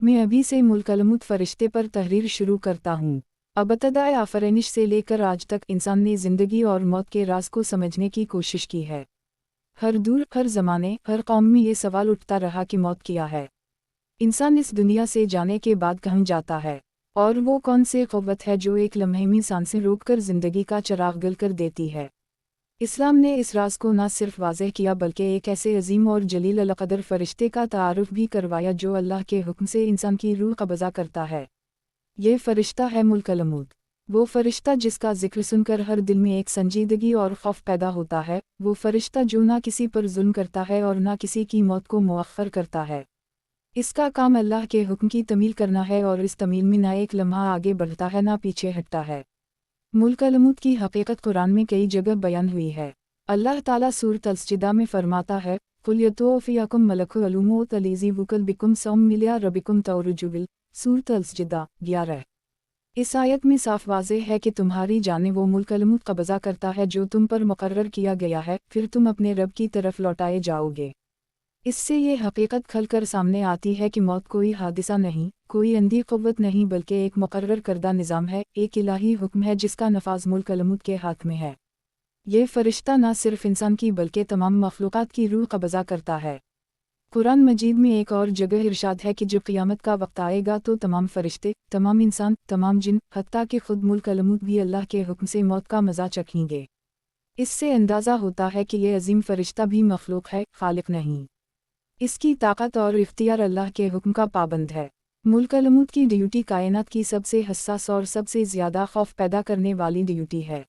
मैं अभी से मुल्कलमुत फरिश्ते पर तहरीर शुरू करता हूँ। अबतदाए आफरीनिश से लेकर आज तक इंसान ने ज़िंदगी और मौत के राज को समझने की कोशिश की है। हर दूर, हर ज़माने, हर कौम में ये सवाल उठता रहा कि मौत क्या है। इंसान इस दुनिया से जाने के बाद कहाँ जाता है, और वो कौन सी क़ुव्वत है जो एक लम्हे में सांसें रोककर ज़िंदगी का चिराग गल कर देती है। इस्लाम ने इस राज को न सिर्फ वाज़ेह किया बल्कि एक ऐसे अजीम और जलील अल-क़दर फ़रिश्ते का तारुफ भी करवाया जो अल्लाह के हुक्म से इंसान की रूह कब्ज़ा करता है। ये फ़रिश्ता है मुल्कलमुत, वो फ़रिश्ता जिसका जिक्र सुनकर हर दिल में एक संजीदगी और खौफ पैदा होता है, वो फ़रिश्ता जो ना किसी पर जुल्म करता है और ना किसी की मौत को मुअख्खर करता है। इसका काम अल्लाह के हुक्म की तमील करना है और इस तमील में ना एक लम्हा आगे बढ़ता है ना पीछे हटता है। मुल्कलमुत की हकीकत कुरान में कई जगह बयान हुई है। अल्लाह ताला सूरत अल-सजदा में फरमाता है, कुल यतोफ़ियकुम मलकुल अलूमोत अलीज़ी वुकल बिकुम सौम मिलिया रबिकुम तौरुजुबिल। सूरत अल-सजदा 11। इस आयत में साफ वाज़ेह है कि तुम्हारी जाने वो मुल्कलमुत कब्ज़ा करता है जो तुम पर मुकर्रर किया गया है, फिर तुम अपने रब की तरफ लौटाए जाओगे। इससे ये हकीकत खलकर सामने आती है कि मौत कोई हादिसा नहीं, कोई अंधी क़ुव्वत नहीं बल्कि एक मुकर्रर करदा निज़ाम है, एक इलाही हुक्म है जिसका नफाज मुल्कलमुत के हाथ में है। ये फ़रिश्ता न सिर्फ इंसान की बल्कि तमाम मखलूक़ात की रूह कब्ज़ा करता है। कुरान मजीद में एक और जगह इरशाद है कि जब क़ियामत का वक्त आएगा तो तमाम फ़रिश्ते, तमाम इंसान, तमाम जिन, हत्ता कि खुद मुल्कलमुत भी अल्लाह के हुक्म से मौत का मज़ा चखेंगे। इससे अंदाज़ा होता है कि ये अजीम फ़रिश्ता भी मखलूक है, खालिक नहीं। इसकी ताकत और इख्तियार अल्लाह के हुक्म का पाबंद है। मुल्कलमुत की ड्यूटी कायनात की सबसे हसास और सबसे ज़्यादा खौफ पैदा करने वाली ड्यूटी है।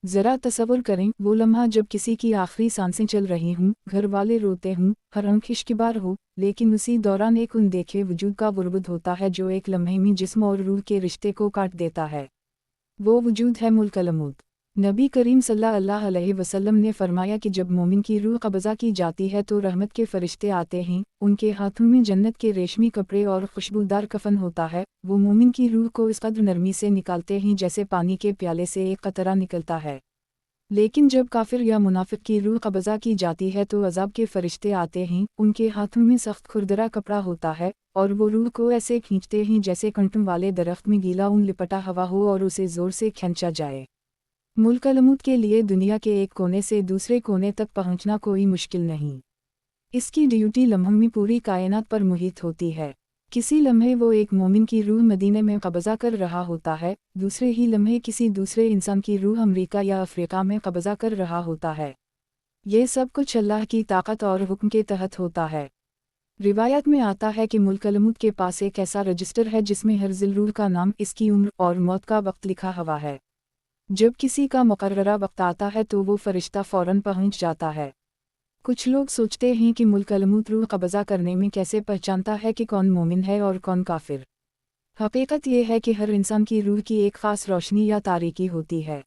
ज़रा तसव्वुर करें, वो लम्हा जब किसी की आखिरी सांसें चल रही हों, घर वाले रोते हों, हर आँख इश्क़बार हो, लेकिन उसी दौरान एक अनदेखे वजूद का बुर्बुद होता है जो एक लम्हे में जिस्म और रूह के रिश्ते को काट देता है। वो वजूद है मुल्कलमुत। नबी करीम सल्लल्लाहु अलैहि वसल्लम ने फरमाया कि जब मोमिन की रूह कब्ज़ा की जाती है तो रहमत के फ़रिश्ते आते हैं, उनके हाथों में जन्नत के रेशमी कपड़े और खुशबूदार कफन होता है। वो मोमिन की रूह को इस कदर नरमी से निकालते हैं जैसे पानी के प्याले से एक कतरा निकलता है। लेकिन जब काफिर या मुनाफिक की रूह कब्ज़ा की जाती है तो अज़ाब के फ़रिश्ते आते हैं, उनके हाथों में सख्त खुरदरा कपड़ा होता है, और वो रूह को ऐसे खींचते हैं जैसे कंटम वाले दरख्त में गीला ऊन लिपटा हुआ हो और उसे ज़ोर से खींचा जाए। मुल्कलमुत के लिए दुनिया के एक कोने से दूसरे कोने तक पहुंचना कोई मुश्किल नहीं। इसकी ड्यूटी लम्हों में पूरी कायनात पर मुहित होती है। किसी लम्हे वो एक मोमिन की रूह मदीने में कब्ज़ा कर रहा होता है, दूसरे ही लम्हे किसी दूसरे इंसान की रूह अमरीका या अफ्रीका में कब्ज़ा कर रहा होता है। ये सब कुछ अल्लाह की ताकत और हुक्म के तहत होता है। रिवायत में आता है कि मुल्कलमुत के पास एक ऐसा रजिस्टर है जिसमें हर ज़िल का नाम, इसकी उम्र और मौत का वक्त लिखा हुआ है। जब किसी का मुकर्ररा वक्त आता है तो वो फ़रिश्ता फ़ौरन पहुंच जाता है। कुछ लोग सोचते हैं कि मुल्कलमुत रूह कब्ज़ा करने में कैसे पहचानता है कि कौन मोमिन है और कौन काफिर। हकीकत ये है कि हर इंसान की रूह की एक ख़ास रोशनी या तारीकी होती है।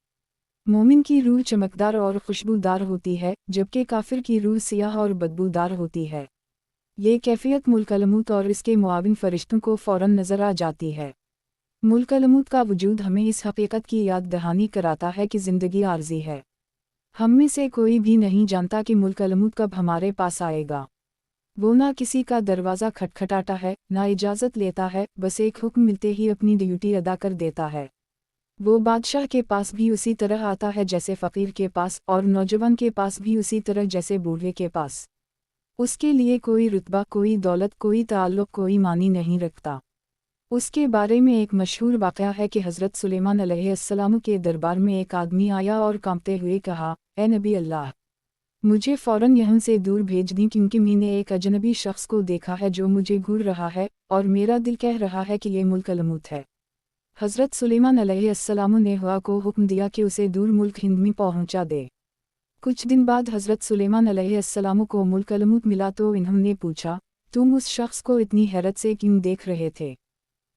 मोमिन की रूह चमकदार और खुशबूदार होती है, जबकि काफिर की रूह सियाह और बदबूदार होती है। ये कैफियत मुल्कलमुत और इसके मुआविन फ़रिश्तों को फ़ौरन नज़र आ जाती है। मुल्कलमुत का वजूद हमें इस हकीकत की याद दहानी कराता है कि ज़िंदगी आर्जी है। हम में से कोई भी नहीं जानता कि मुल्कलमुत कब हमारे पास आएगा। वो ना किसी का दरवाज़ा खटखटाता है, ना इजाज़त लेता है, बस एक हुक्म मिलते ही अपनी ड्यूटी अदा कर देता है। वो बादशाह के पास भी उसी तरह आता है जैसे फ़कीर के पास, और नौजवान के पास भी उसी तरह जैसे बूढ़े के पास। उसके लिए कोई रुतबा, कोई दौलत, कोई ताल्लुक़, कोई मानी नहीं रखता। उसके बारे में एक मशहूर वाक़या है कि हज़रत सुलेमान अलैहिस्सलाम के दरबार में एक आदमी आया और कांपते हुए कहा, ए नबी अल्लाह, मुझे फ़ौरन यहाँ से दूर भेज दी क्योंकि मैंने एक अजनबी शख्स को देखा है जो मुझे घूर रहा है, और मेरा दिल कह रहा है कि ये मुल्कलमुत है। हज़रत सुलेमान अलैहिस्सलाम ने हवा को हुक्म दिया कि उसे दूर मुल्क हिंद में पहुँचा दे। कुछ दिन बाद हज़रत सुलेमान अलैहिस्सलाम को मुल्कलमुत मिला तो इन्होंने पूछा, तुम उस शख्स को इतनी हैरत से क्यों देख रहे थे?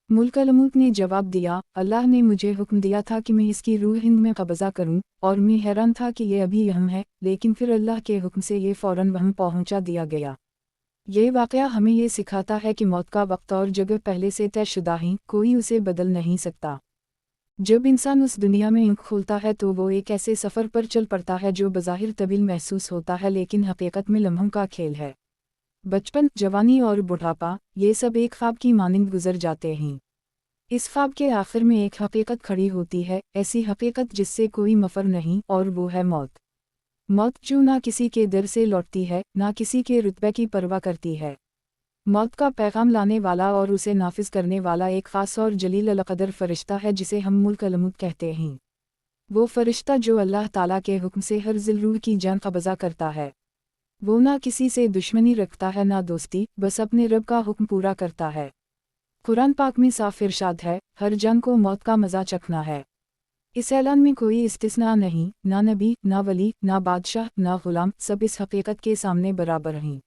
मुल्कलमुत ने जवाब दिया, अल्लाह ने मुझे हुक्म दिया था कि मैं इसकी रूह हिंद में कब्ज़ा करूं, और मैं हैरान था कि ये अभी यहाँ है, लेकिन फिर अल्लाह के हुक्म से ये फ़ौरन वहाँ पहुँचा दिया गया। ये वाक़या हमें ये सिखाता है कि मौत का वक्त और जगह पहले से तयशुदा हैं, कोई उसे बदल नहीं सकता। जब इंसान उस दुनिया में आँख खोलता है तो वो एक ऐसे सफ़र पर चल पड़ता है जो बज़ाहिर तवील महसूस होता है लेकिन हकीकत में लम्हों का खेल है। बचपन, जवानी और बुढ़ापा, ये सब एक ख्वाब की मानिंद गुजर जाते हैं। इस ख्वाब के आखिर में एक हकीकत खड़ी होती है, ऐसी हकीकत जिससे कोई मफर नहीं, और वो है मौत। मौत जो ना किसी के दर से लौटती है, ना किसी के रुतबे की परवाह करती है। मौत का पैगाम लाने वाला और उसे नाफिज करने वाला एक ख़ास और जलील अलक़दर फ़रिश्ता है जिसे हम मुल्कुल मौत कहते हैं। वो फ़रिश्ता जो अल्लाह ताला के हुक्म से हर ज़िल-रूह की जान क़ब्ज़ा करता है। वो ना किसी से दुश्मनी रखता है ना दोस्ती, बस अपने रब का हुक्म पूरा करता है। कुरान पाक में साफ इरशाद है, हर जान को मौत का मज़ा चखना है। इस ऐलान में कोई इस्तिस्ना नहीं, ना नबी, ना वली, ना बादशाह, ना ग़ुलाम, सब इस हकीकत के सामने बराबर हैं।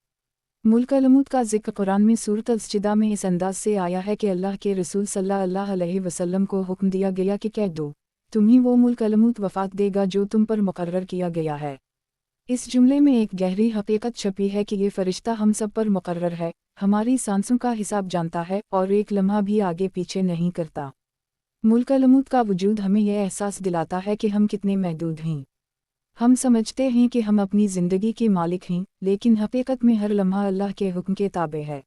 मुल्कुल मौत का ज़िक्र कुरान में सूरत अल-सजदा में इस अंदाज़ से आया है कि अल्लाह के रसूल सल्लल्लाहु अलैहि वसल्लम को हुक्म दिया गया कि कह दो, तुम्हीं वो मुल्कुल मौत वफ़ात देगा जो तुम पर मुकर्रर किया गया है। इस जुमले में एक गहरी हकीकत छपी है कि ये फ़रिश्ता हम सब पर मुकर्रर है, हमारी सांसों का हिसाब जानता है और एक लम्हा भी आगे पीछे नहीं करता। मुल्कुल मौत का वजूद हमें यह एहसास दिलाता है कि हम कितने महदूद हैं। हम समझते हैं कि हम अपनी ज़िंदगी के मालिक हैं, लेकिन हकीकत में हर लम्हा अल्लाह के हुक्म के ताबे है।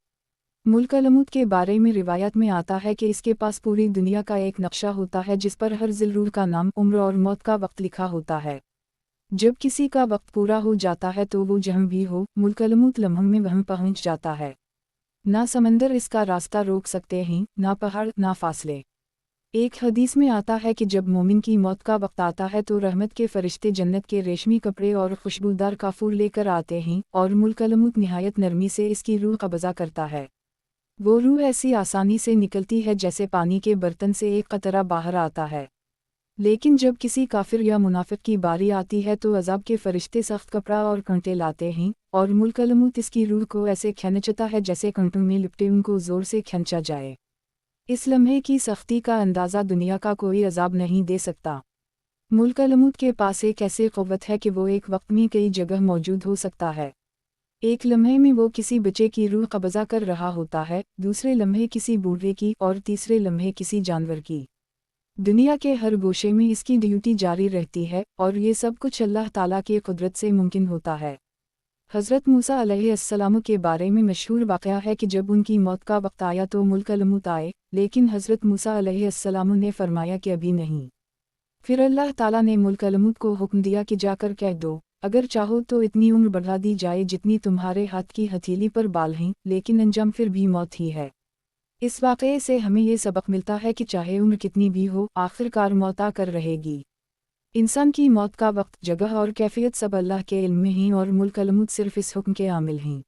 मुल्कुल मौत के बारे में रिवायत में आता है कि इसके पास पूरी दुनिया का एक नक्शा होता है जिस पर हर ज़िल-रूह का नाम, उम्र और मौत का वक्त लिखा होता है। जब किसी का वक्त पूरा हो जाता है तो वो जहाँ भी हो, मुल्कुल मौत लम्हों में वहाँ पहुँच जाता है। ना समंदर इसका रास्ता रोक सकते हैं, ना पहाड़, ना फासले। एक हदीस में आता है कि जब मोमिन की मौत का वक्त आता है तो रहमत के फरिश्ते जन्नत के रेशमी कपड़े और खुशबूदार काफूर लेकर आते हैं और मुल्कुल मौत निहायत नरमी से इसकी रूह कब्ज़ा करता है। वो रूह ऐसी आसानी से निकलती है जैसे पानी के बर्तन से एक कतरा बाहर आता है। लेकिन जब किसी काफिर या मुनाफिक की बारी आती है तो अजाब के फरिश्ते सख्त कपड़ा और कांटे लाते हैं और मुल्कुल मौत इसकी रूह को ऐसे खींचता है जैसे कांटों में लिपटे उनको ज़ोर से खींचा जाए। इस लम्हे की सख्ती का अंदाज़ा दुनिया का कोई अजाब नहीं दे सकता। मुल्कुल मौत के पास एक ऐसी क़ुव्वत है कि वो एक वक्त में कई जगह मौजूद हो सकता है। एक लम्हे में वो किसी बच्चे की रूह कब्ज़ा कर रहा होता है, दूसरे लम्हे किसी बूढ़े की और तीसरे लम्हे किसी जानवर की। दुनिया के हर गोशे में इसकी ड्यूटी जारी रहती है और ये सब कुछ अल्लाह ताला की कुदरत से मुमकिन होता है। हज़रत मूसा अलैहिस्सलाम के बारे में मशहूर वाक़या है कि जब उनकी मौत का वक्त आया तो मुल्कुल मौत आए, लेकिन हज़रत मूसा अलैहिस्सलाम ने फरमाया कि अभी नहीं। फिर अल्लाह ताला ने मुल्कुल मौत को हुक्म दिया कि जाकर कह दो, अगर चाहो तो इतनी उम्र बढ़ा दी जाए जितनी तुम्हारे हाथ की हथेली पर बाल हैं, लेकिन अंजाम फिर भी मौत ही है। इस वाक़ये से हमें ये सबक मिलता है कि चाहे उम्र कितनी भी हो, आखिरकार मौत आकर रहेगी। इंसान की मौत का वक्त, जगह और कैफियत सब अल्लाह के इल्म में हैं और मुल्कुल मौत सिर्फ इस हुक्म के आमिल हैं।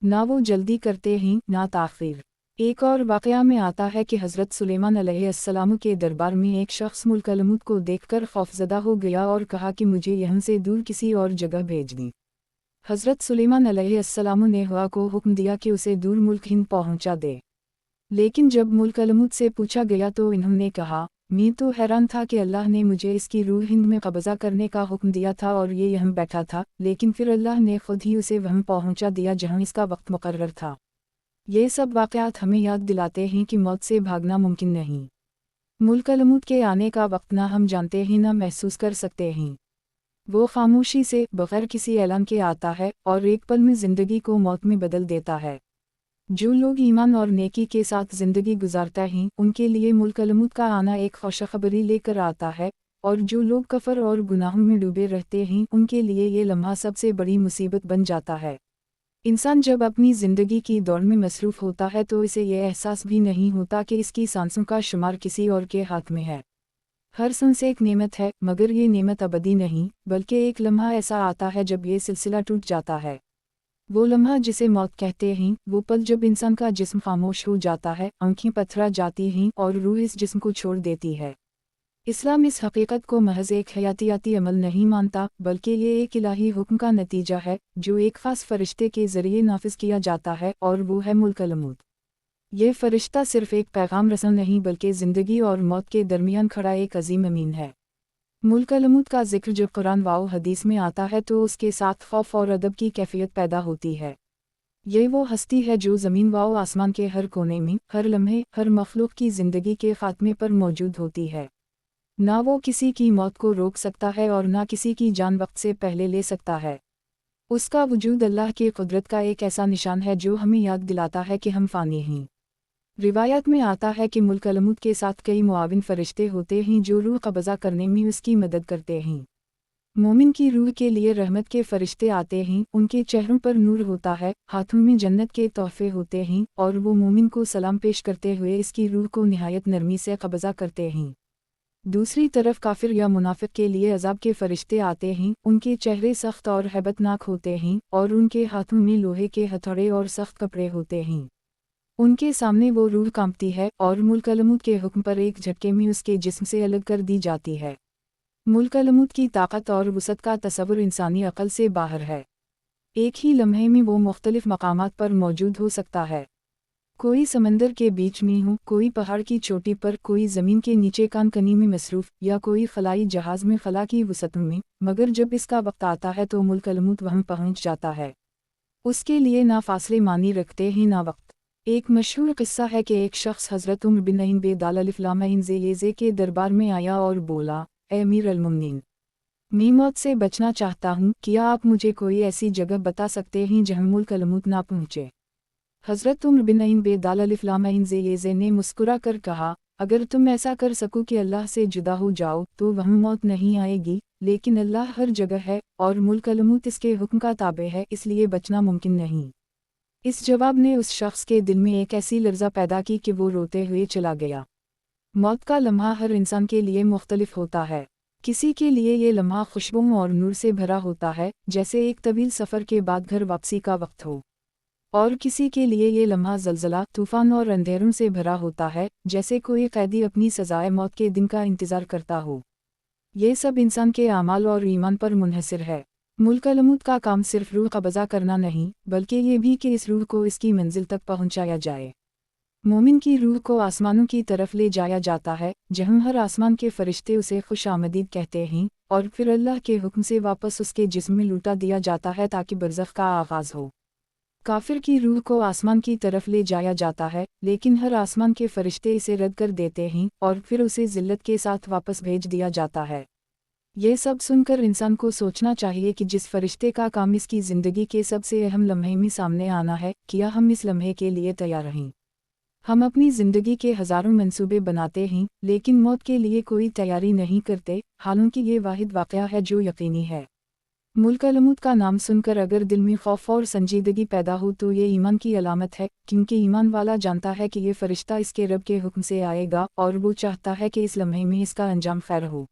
ना वो जल्दी करते हैं, ना ताख़ीर। एक और वाक़या में आता है कि हज़रत सुलेमान अलैहिस्सलाम के दरबार में एक शख्स मुल्कुल मौत को देखकर खौफज़दा हो गया और कहा कि मुझे यहाँ से दूर किसी और जगह भेज दें। हज़रत सुलेमान अलैहिस्सलाम ने हवा को हुक्म दिया कि उसे दूर मुल्क हिंद पहुँचा दे। लेकिन जब मुल्कुल मौत से पूछा गया तो इन्होंने कहा, मैं तो हैरान था कि अल्लाह ने मुझे इसकी रूह हिंद में कब्ज़ा करने का हुक्म दिया था और ये यहाँ बैठा था, लेकिन फिर अल्लाह ने खुद ही उसे वहाँ पहुँचा दिया जहाँ इसका वक्त मुकर्रर था। ये सब वाक़यात हमें याद दिलाते हैं कि मौत से भागना मुमकिन नहीं। मुल्कुल मौत के आने का वक्त ना हम जानते हैं ना महसूस कर सकते हैं। वो खामोशी से, बग़ैर किसी ऐलान के आता है और एक पल में ज़िंदगी को मौत में बदल देता है। जो लोग ईमान और नेकी के साथ ज़िंदगी गुजारते हैं, उनके लिए मुल्कुल मौत का आना एक खुशखबरी लेकर आता है, और जो लोग कफ़र और गुनाहों में डूबे रहते हैं, उनके लिए ये लम्हा सबसे बड़ी मुसीबत बन जाता है। इंसान जब अपनी ज़िंदगी की दौड़ में मसरूफ़ होता है तो इसे ये एहसास भी नहीं होता कि इसकी सांसों का शुमार किसी और के हाथ में है। हर सांस एक नेमत है, मगर ये नेमत अबदी नहीं, बल्कि एक लम्हा ऐसा आता है जब ये सिलसिला टूट जाता है। वो लम्हा जिसे मौत कहते हैं, वो पल जब इंसान का जिस्म खामोश हो जाता है, आँखें पथरा जाती हैं और रूह इस जिस्म को छोड़ देती है। इस्लाम इस हकीकत को महज एक हयातियाती अमल नहीं मानता, बल्कि ये एक इलाही हुक्म का नतीजा है, जो एक ख़ास फ़रिश्ते के ज़रिए नाफिज किया जाता है, और वो है मुल्कुल मौत। ये फ़रिश्ता सिर्फ़ एक पैगाम रसन नहीं बल्कि ज़िंदगी और मौत के दरमियान खड़ा एक अजीम अमीन है। मुल्कुल मौत का जिक्र जब कुरान व हदीस में आता है तो उसके साथ खौफ और अदब की कैफियत पैदा होती है। ये वो हस्ती है जो ज़मीन व आसमान के हर कोने में, हर लम्हे, हर मखलूक की ज़िंदगी के ख़ात्मे पर मौजूद होती है। ना वो किसी की मौत को रोक सकता है और ना किसी की जान वक्त से पहले ले सकता है। اس کا وجود اللہ کی قدرت کا ایک ایسا نشان ہے جو ہمیں یاد دلاتا ہے کہ ہم فانی ہیں۔ روایات میں آتا ہے کہ ملک الموت کے ساتھ کئی معاون فرشتے ہوتے ہیں جو روح قبضہ کرنے میں اس کی مدد کرتے ہیں۔ مومن کی روح کے لیے رحمت کے فرشتے آتے ہیں، ان کے چہروں پر نور ہوتا ہے، ہاتھوں میں جنت کے تحفے ہوتے ہیں، اور وہ مومن کو سلام پیش کرتے ہوئے اس کی روح کو نہایت نرمی سے قبضہ کرتے ہیں۔ دوسری طرف کافر یا منافق کے لیے عذاب کے فرشتے آتے ہیں، ان کے چہرے سخت اور ہیبت ناک ہوتے ہیں، اور ان کے ہاتھوں میں لوہے کے ہتھوڑے اور سخت کپڑے ہوتے ہیں۔ ان کے سامنے وہ روح کانپتی ہے اور ملک الموت کے حکم پر ایک جھٹکے میں اس کے جسم سے الگ کر دی جاتی ہے۔ ملک الموت کی طاقت اور وسعت کا تصور انسانی عقل سے باہر ہے۔ ایک ہی لمحے میں وہ مختلف مقامات پر موجود ہو سکتا ہے۔ کوئی سمندر کے بیچ میں ہو، کوئی پہاڑ کی چوٹی پر، کوئی زمین کے نیچے کان کنی میں مصروف، یا کوئی خلائی جہاز میں خلا کی وسعتوں میں، مگر جب اس کا وقت آتا ہے تو ملک الموت وہاں پہنچ جاتا ہے۔ اس کے لیے نہ فاصلے معنی رکھتے ہیں نہ وقت۔ ایک مشہور قصہ ہے کہ ایک شخص حضرت عمر بن عبید اللہ کے دربار میں آیا اور بولا، اے امیر المومنین، میں موت سے بچنا چاہتا ہوں، کیا آپ مجھے کوئی ایسی جگہ بتا سکتے ہیں جہاں ملک الموت نہ پہنچے؟ حضرت عمر بن عبید اللہ نے مسکرا کر کہا، اگر تم ایسا کر سکو کہ اللہ سے جدا ہو جاؤ تو وہاں موت نہیں آئے گی، لیکن اللہ ہر جگہ ہے اور ملک الموت اس کے حکم کا تابع ہے، اس لیے بچنا ممکن نہیں۔ اس جواب نے اس شخص کے دل میں ایک ایسی لرزہ پیدا کی کہ وہ روتے ہوئے چلا گیا۔ موت کا لمحہ ہر انسان کے لیے مختلف ہوتا ہے۔ کسی کے لیے یہ لمحہ خوشبوؤں اور نور سے بھرا ہوتا ہے، جیسے ایک طویل سفر کے بعد گھر واپسی کا وقت ہو، اور کسی کے لیے یہ لمحہ زلزلہ، طوفان اور اندھیروں سے بھرا ہوتا ہے، جیسے کوئی قیدی اپنی سزائے موت کے دن کا انتظار کرتا ہو۔ یہ سب انسان کے اعمال اور ایمان پر منحصر ہے۔ ملک الموت کا کام صرف روح قبضہ کرنا نہیں، بلکہ یہ بھی کہ اس روح کو اس کی منزل تک پہنچایا جائے۔ مومن کی روح کو آسمانوں کی طرف لے جایا جاتا ہے، جہاں ہر آسمان کے فرشتے اسے خوش آمدید کہتے ہیں، اور پھر اللہ کے حکم سے واپس اس کے جسم میں لوٹا دیا جاتا ہے تاکہ برزخ کا آغاز ہو۔ کافر کی روح کو آسمان کی طرف لے جایا جاتا ہے، لیکن ہر آسمان کے فرشتے اسے رد کر دیتے ہیں، اور پھر اسے ذلت کے ساتھ واپس بھیج دیا جاتا ہے۔ یہ سب سن کر انسان کو سوچنا چاہیے کہ جس فرشتے کا کام اس کی زندگی کے سب سے اہم لمحے میں سامنے آنا ہے، کیا ہم اس لمحے کے لیے تیار ہیں؟ ہم اپنی زندگی کے ہزاروں منصوبے بناتے ہیں، لیکن موت کے لیے کوئی تیاری نہیں کرتے، حالانکہ یہ واحد واقعہ ہے جو یقینی ہے۔ ملک الموت کا نام سن کر اگر دل میں خوف اور سنجیدگی پیدا ہو تو یہ ایمان کی علامت ہے، کیونکہ ایمان والا جانتا ہے کہ یہ فرشتہ اس کے رب کے حکم سے آئے گا، اور وہ چاہتا ہے کہ اس لمحے میں اس کا انجام خیر ہو۔